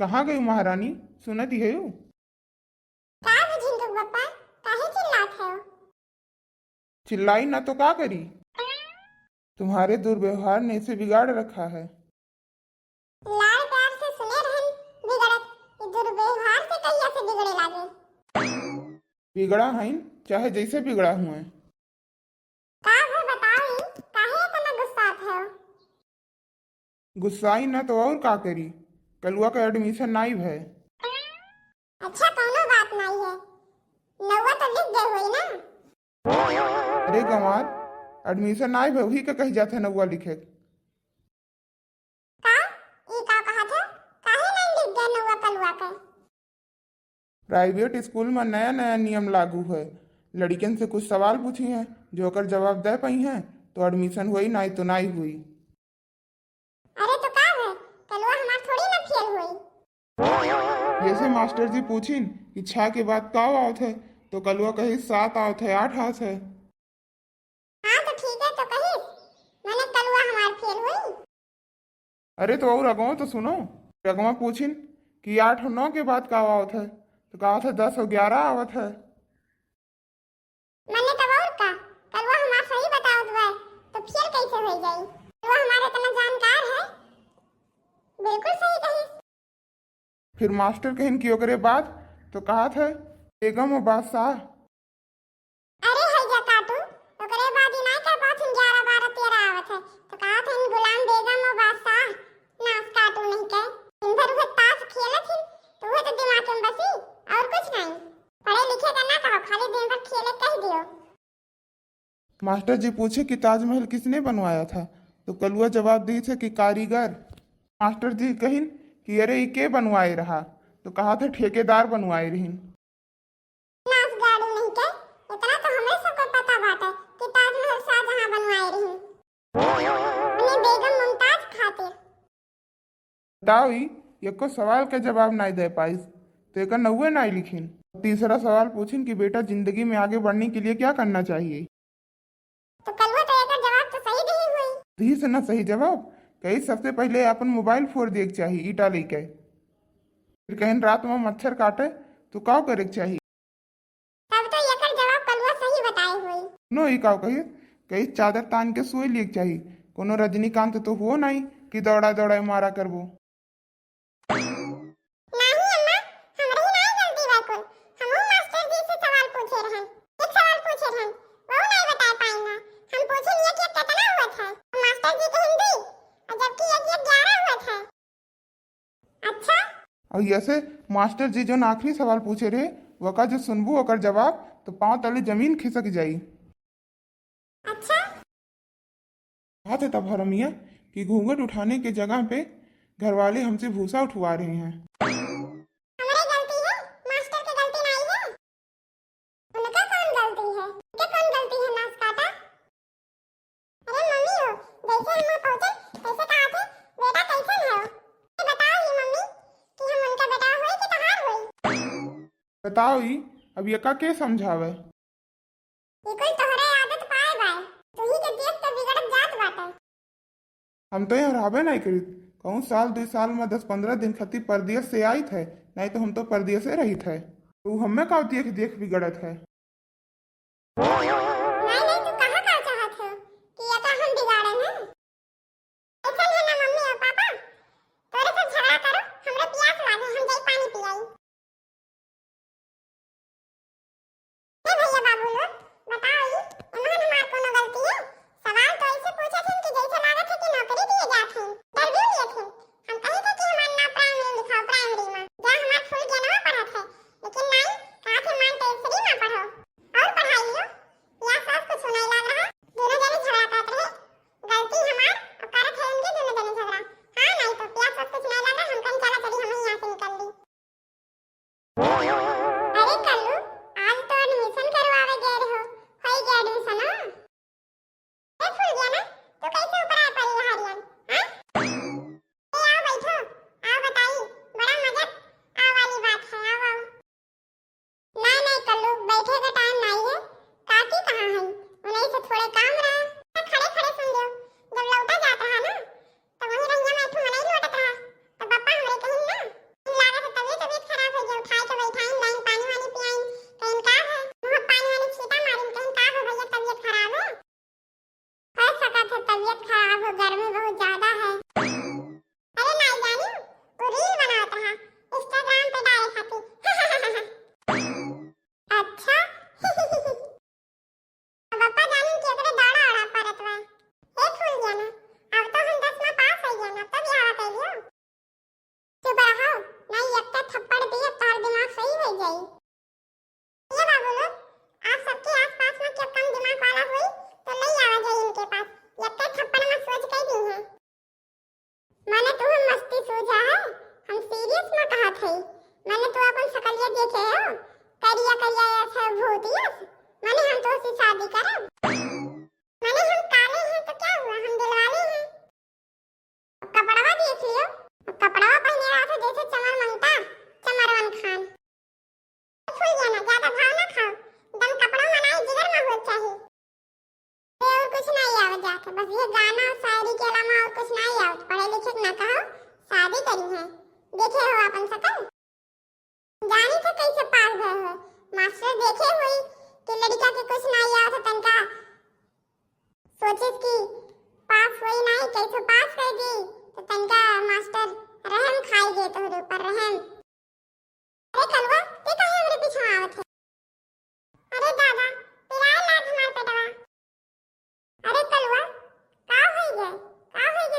कहाँ गई महारानी? सुनत ही है यू। का बुझिन तो बप्पा काहे चिल्लात है? चिल्लाई ना तो क्या करी? तुम्हारे दुर्व्यवहार ने इसे बिगाड़ रखा है। लाड़ प्यार से सुने रहन बिगड़त ई दुर्व्यवहार से कहिया से बिगड़े लागे। बिगड़ा है चाहे जैसे बिगड़ा हुआ है। का भर बताओ काहे इतना गुस्सात है? गुस्साई ना तो और का करी? कलुआ का एडमिशन नाइब है। अच्छा कोनो बात नहीं है, नौवा तो लिख गए हुई ना। अरे गंवार, एडमिशन नाइब है वही का कही जाते नौवा लिखे। का ई का कहा था काहे नहीं लिख गए नौवा कलवा के? प्राइवेट स्कूल में नया नया नियम लागू है। लड़कियन से कुछ सवाल पूछी हैं, जो अगर जवाब दे पाई हैं तो एडमिशन हुई, नहीं तो नहीं हुई। अरे तो का है कलवा हमार थोड़ी ना फेल हुई। जैसे मास्टर जी पूछिन कि 6 के बाद का आवत है, तो कलुआ कही 7 आवत है, 8 हाथ है। हाँ तो ठीक है तो कही मैंने कलवा हमार फेल हुई। अरे तो और अगवा तो सुनो। अगवा पूछिन कि 8 और 9 के बाद का आवत है, तो कहा था 10 और 11 आवत है। मैंने तब और का कलवा हमार सही बताओ तो फेल कैसे हो जाई? कलवा हमारे इतना जानकार है, बिल्कुल सही कही। फिर मास्टर कहन कि ओकरे बाद तो कहा था बेगम और बादशाह। अरे है जा काटू ओकरे बाद ही नहीं कर पाथिन 11 12 13 आवत है तो कहा था इन गुलाम बेगम और बादशाह नाच काटू नहीं के दिन भर वो ताश खेलत थी तो वो तो दिमाग में बसी और कुछ नहीं। पढ़े लिखे का ना कहो, खाली दिन भर खेले कह दियो। मास्टर जी पूछे कि ताजमहल किसने बनवाया था, तो कलुआ जवाब दी थे कि कारीगर। मास्टर जी कहिन कि अरे ये के बनवाए रहा, तो कहा था ठेकेदार बनवाए रहीन। नाच गाड़ी नहीं के इतना तो हमें सबको पता बात है कि ताजमहल शाहजहां बनवाए रही उन्हें बेगम मुमताज खातिर। बताओ एको सवाल का जवाब नहीं दे पाई, तो एक नौवे नहीं लिखिन। तीसरा सवाल पूछिन कि बेटा जिंदगी में आगे बढ़ने के लिए क्या करना चाहिए। तो कलवा तो एक जवाब तो सही दी हुई। धी से ना सही जवाब कही सबसे पहले अपन मोबाइल फोड़ देख चाहिए ईटा लेके। फिर कहीं रात में मच्छर काटे तो का करे के चाहिए। तब तो एकर जवाब कलवा सही बताए हुई। नो ही का कही कही चादर तान के सोए लिए चाहिए। कोनो रजनीकांत तो हो नहीं कि दौड़ा दौड़ा मारा करबो। नहीं अम्मा, हमरी नहीं गलती बा कुल। हमहू मास्टर जी से सवाल पूछे रहन, एक सवाल पूछे रहन वो नहीं बता पाएंगा। हम पूछे लिए कि कितना हुआ था मास्टर जी के हिंदी और जबकि ये 11 हुआ था। अच्छा और ऐसे मास्टर जी जो आखिरी सवाल पूछे रहे वका जो सुनबू ओकर जवाब तो पांव तले जमीन खिसक जाई। अच्छा कहा था तब हरमिया कि घूंघट उठाने के जगह पे घरवाले हमसे भूसा उठवा रहे हैं। हमारी गलती है, मास्टर की गलती नहीं है। उनका कौन गलती है? उनके कौन गलती है नाच काटा? अरे मम्मी हो जैसे हम पहुंचे तैसे कहा थे बेटा कैसे हो? ये बताओ ही मम्मी कि हम उनका बेटा हुए कि तहार हुई? बताओ अब ये का के समझावे। ये कोई तोहरे आदत पाए बाय तू ही के देख के बिगड़त जात बाटे। हम तो यहाँ रहबे नहीं करी। कहूँ साल 2 साल में 10-15 दिन खातिर परदेश से आई थे, नहीं तो हम तो परदेश से रही थे। तो हमें का देख देख बिगड़त है। होई। मैंने तो अपन शकलिया देखे हो, करिया करिया ऐसा भूतिया। मैंने हम तो उससे शादी करब। मैंने हम काले हैं तो क्या हुआ, हम दिलवाले हैं। कपड़वा देख लियो, कपड़वा पहने रहा था जैसे चमर मंगता, चमरवन खान। फूल गया ना, ज्यादा भाव ना खाओ, दम कपड़ा मनाई जिगर ना हो चाहिए। और कुछ नहीं आवे जाके, बस ये गाना और शायरी के अलावा और कुछ नहीं आवे। पढ़े लिखे ना कहो, शादी करी है। देखे हो अपन सकल, जानी थे कैसे पास गए हो। मास्टर देखे हुई कि लड़का के कुछ नहीं आवे तो तनका सोचे कि पास हुई नहीं, कैसे पास कर दी तो तनका मास्टर रहम खाई गए तोहरे ऊपर रहम। अरे कलवा ते काहे हमरे पीछे आवत है? अरे दादा पिराए लात हमार पेटवा। अरे कलवा का होई गए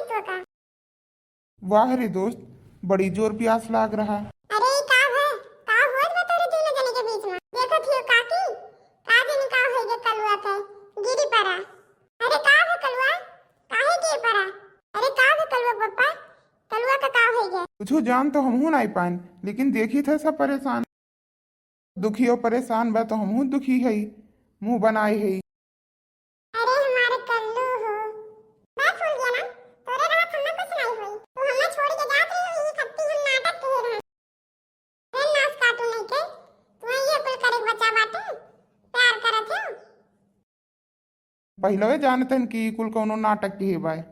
तो का? वाह रे दोस्त, बड़ी जोर प्यास लाग रहा। अरे का होत बा तोरे दोनों जने के बीच में? देखो थियो काकी, का जने का होई गए कलवा के गिरी पड़ा। अरे का है कलवा, काहे गिर पड़ा? अरे का है कलवा पप्पा, कलवा का होई गए? कुछ जान तो हमहू नहीं पान, लेकिन देखी थे सब परेशान, दुखी और परेशान बा तो हमहू दुखी है, मुंह बनाए है। अरे हमारे कल्लू हो, मैं भूल गया ना, तोरे रात हमें कुछ नहीं हुई। तू हमें छोड़ के जात रही हो, ये खत्ती हम नाटक कह रहे हैं। रे नाच काटू नहीं के, तू ये कुल करे बच्चा बाटे, प्यार करत है। पहले जानतन कि कुल कौनो नाटक के है बाय।